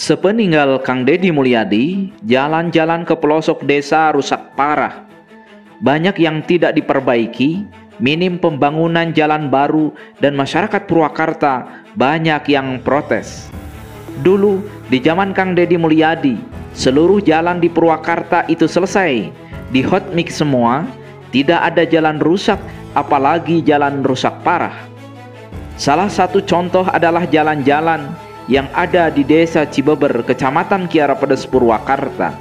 Sepeninggal Kang Deddy Mulyadi, jalan-jalan ke pelosok desa rusak parah. Banyak yang tidak diperbaiki, minim pembangunan jalan baru, dan masyarakat Purwakarta banyak yang protes. Dulu, di zaman Kang Deddy Mulyadi, seluruh jalan di Purwakarta itu selesai, di hot mix semua, tidak ada jalan rusak, apalagi jalan rusak parah. Salah satu contoh adalah jalan-jalan yang ada di desa Cibeber, Kecamatan Kiara Pedes, Purwakarta.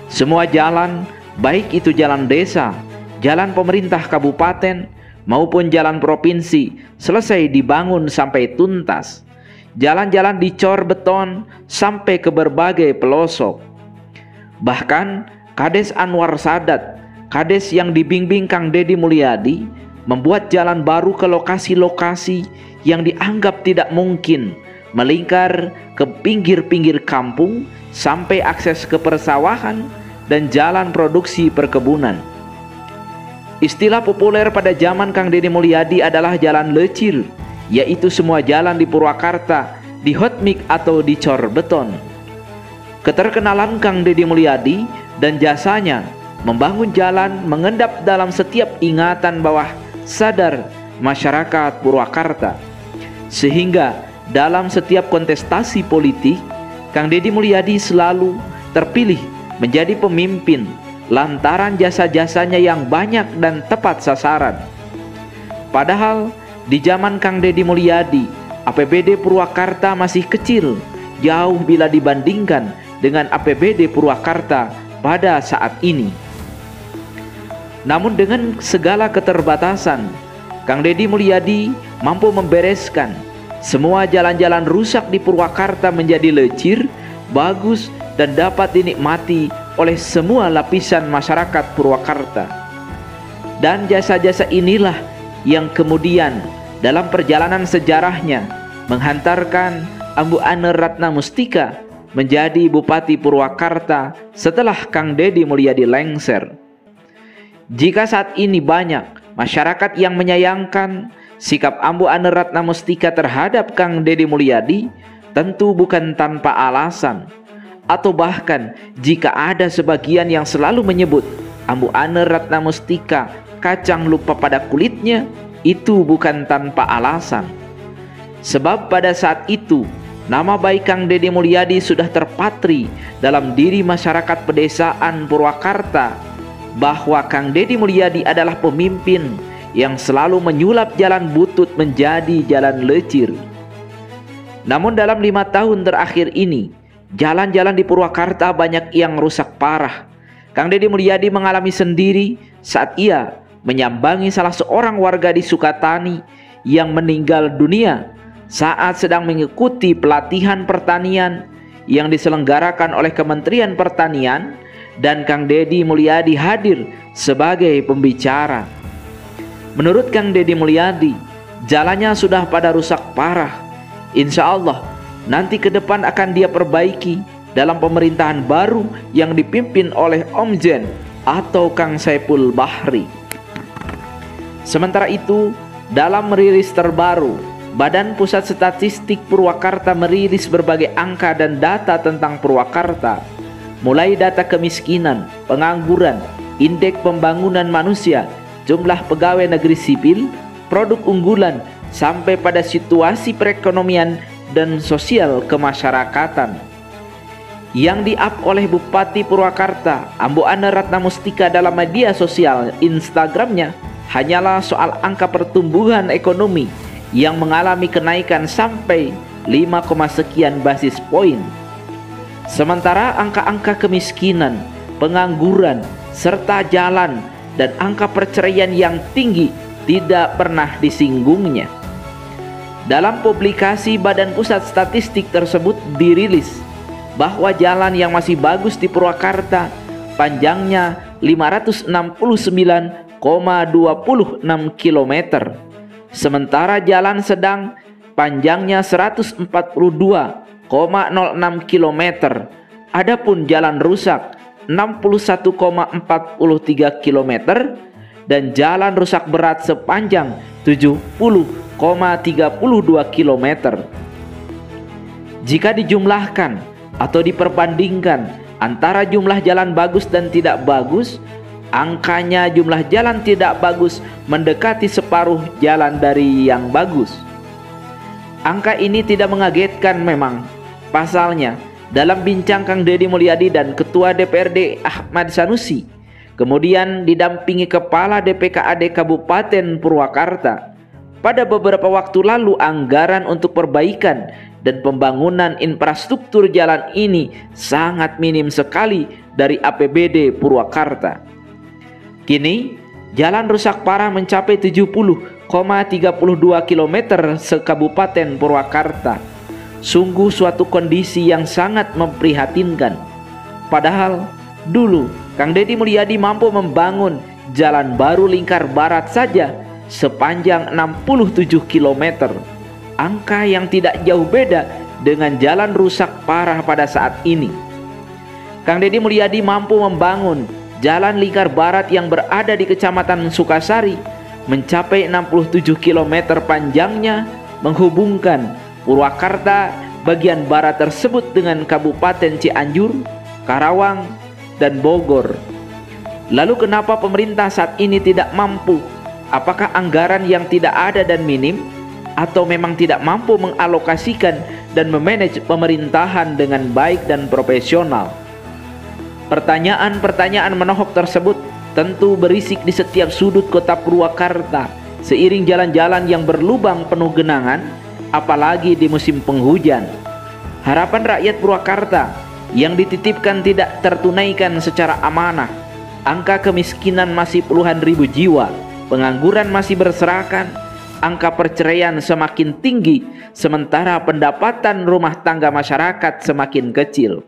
Semua jalan, baik itu jalan desa, jalan pemerintah kabupaten, maupun jalan provinsi, selesai dibangun sampai tuntas. Jalan-jalan dicor beton sampai ke berbagai pelosok. Bahkan Kades Anwar Sadat, Kades yang dibimbing Kang Deddy Mulyadi, membuat jalan baru ke lokasi-lokasi yang dianggap tidak mungkin, melingkar ke pinggir-pinggir kampung sampai akses ke persawahan dan jalan produksi perkebunan. Istilah populer pada zaman Kang Deddy Mulyadi adalah jalan lecir, yaitu semua jalan di Purwakarta di hot mix atau dicor beton. Keterkenalan Kang Deddy Mulyadi dan jasanya membangun jalan mengendap dalam setiap ingatan bawah sadar masyarakat Purwakarta, sehingga dalam setiap kontestasi politik, Kang Deddy Mulyadi selalu terpilih menjadi pemimpin lantaran jasa-jasanya yang banyak dan tepat sasaran. Padahal di zaman Kang Deddy Mulyadi, APBD Purwakarta masih kecil, jauh bila dibandingkan dengan APBD Purwakarta pada saat ini. Namun dengan segala keterbatasan, Kang Deddy Mulyadi mampu membereskan semua jalan-jalan rusak di Purwakarta menjadi lecir, bagus, dan dapat dinikmati oleh semua lapisan masyarakat Purwakarta. Dan jasa-jasa inilah yang kemudian dalam perjalanan sejarahnya menghantarkan Ambu Ane Ratna Mustika menjadi Bupati Purwakarta setelah Kang Deddy Mulyadi lengser. Jika saat ini banyak masyarakat yang menyayangkan sikap Ambu Ane Ratna Mustika terhadap Kang Deddy Mulyadi, tentu bukan tanpa alasan. Atau bahkan jika ada sebagian yang selalu menyebut Ambu Ane Ratna Mustika kacang lupa pada kulitnya, itu bukan tanpa alasan. Sebab pada saat itu nama baik Kang Deddy Mulyadi sudah terpatri dalam diri masyarakat pedesaan Purwakarta, bahwa Kang Deddy Mulyadi adalah pemimpin yang selalu menyulap jalan butut menjadi jalan lecir. Namun dalam 5 tahun terakhir ini, jalan-jalan di Purwakarta banyak yang rusak parah. Kang Deddy Mulyadi mengalami sendiri saat ia menyambangi salah seorang warga di Sukatani yang meninggal dunia saat sedang mengikuti pelatihan pertanian yang diselenggarakan oleh Kementerian Pertanian, dan Kang Deddy Mulyadi hadir sebagai pembicara. Menurut Kang Deddy Mulyadi, jalannya sudah pada rusak parah. Insya Allah nanti ke depan akan dia perbaiki dalam pemerintahan baru yang dipimpin oleh Om Jen atau Kang Saipul Bahri. Sementara itu, dalam merilis terbaru, Badan Pusat Statistik Purwakarta merilis berbagai angka dan data tentang Purwakarta, mulai data kemiskinan, pengangguran, indeks pembangunan manusia, jumlah pegawai negeri sipil, produk unggulan, sampai pada situasi perekonomian dan sosial kemasyarakatan. Yang di-up oleh Bupati Purwakarta, Ambu Ane Ratna Mustika dalam media sosial Instagramnya hanyalah soal angka pertumbuhan ekonomi yang mengalami kenaikan sampai 5, sekian basis poin. Sementara angka-angka kemiskinan, pengangguran, serta jalan dan angka perceraian yang tinggi tidak pernah disinggungnya. Dalam publikasi Badan Pusat Statistik tersebut dirilis bahwa jalan yang masih bagus di Purwakarta panjangnya 569,26 km, sementara jalan sedang panjangnya 142,06 km. Adapun jalan rusak 61,43 km dan jalan rusak berat sepanjang 70,32 km. Jika dijumlahkan atau diperbandingkan antara jumlah jalan bagus dan tidak bagus, angkanya jumlah jalan tidak bagus mendekati separuh jalan dari yang bagus. Angka ini tidak mengagetkan memang. Pasalnya, dalam bincang Kang Deddy Mulyadi dan Ketua DPRD Ahmad Sanusi, kemudian didampingi Kepala DPKAD Kabupaten Purwakarta, pada beberapa waktu lalu anggaran untuk perbaikan dan pembangunan infrastruktur jalan ini sangat minim sekali dari APBD Purwakarta. Kini, jalan rusak parah mencapai 70,32 km se-Kabupaten Purwakarta. Sungguh suatu kondisi yang sangat memprihatinkan. Padahal dulu Kang Deddy Mulyadi mampu membangun jalan baru lingkar barat saja sepanjang 67 km. Angka yang tidak jauh beda dengan jalan rusak parah pada saat ini. Kang Deddy Mulyadi mampu membangun jalan lingkar barat yang berada di Kecamatan Sukasari mencapai 67 km panjangnya, menghubungkan Purwakarta bagian barat tersebut dengan Kabupaten Cianjur, Karawang, dan Bogor. Lalu kenapa pemerintah saat ini tidak mampu? Apakah anggaran yang tidak ada dan minim, atau memang tidak mampu mengalokasikan dan memanage pemerintahan dengan baik dan profesional? Pertanyaan-pertanyaan menohok tersebut tentu berisik di setiap sudut kota Purwakarta seiring jalan-jalan yang berlubang penuh genangan, apalagi di musim penghujan. Harapan rakyat Purwakarta yang dititipkan tidak tertunaikan secara amanah. Angka kemiskinan masih puluhan ribu jiwa, pengangguran masih berserakan, angka perceraian semakin tinggi, sementara pendapatan rumah tangga masyarakat semakin kecil.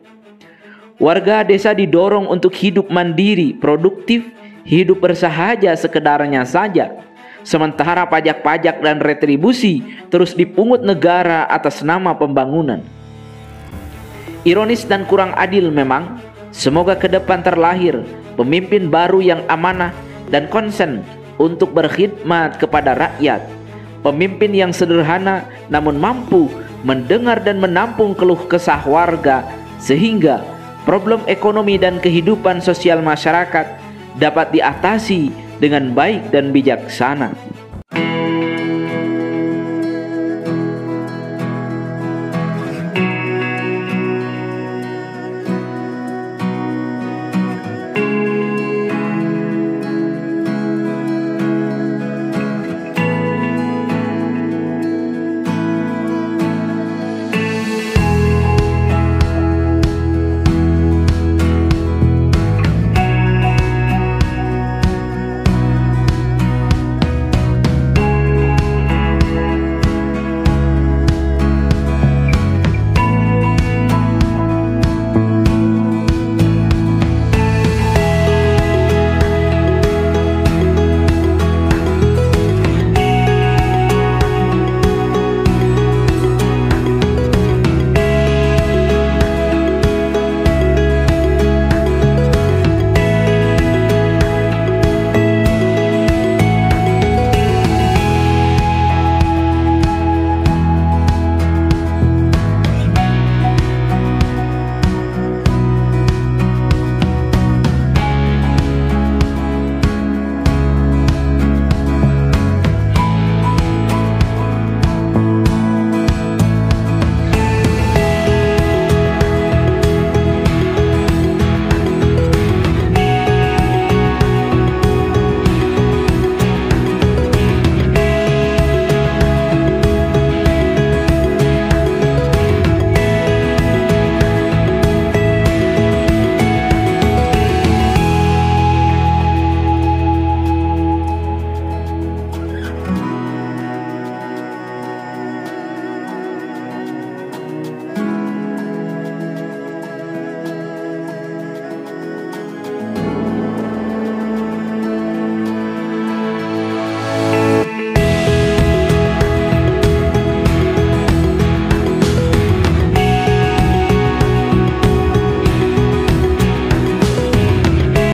Warga desa didorong untuk hidup mandiri, produktif, hidup bersahaja sekedarnya saja. Sementara pajak-pajak dan retribusi terus dipungut negara atas nama pembangunan. Ironis dan kurang adil memang. Semoga ke depan terlahir pemimpin baru yang amanah dan konsen untuk berkhidmat kepada rakyat. Pemimpin yang sederhana namun mampu mendengar dan menampung keluh kesah warga, sehingga problem ekonomi dan kehidupan sosial masyarakat dapat diatasi dengan baik dan bijaksana.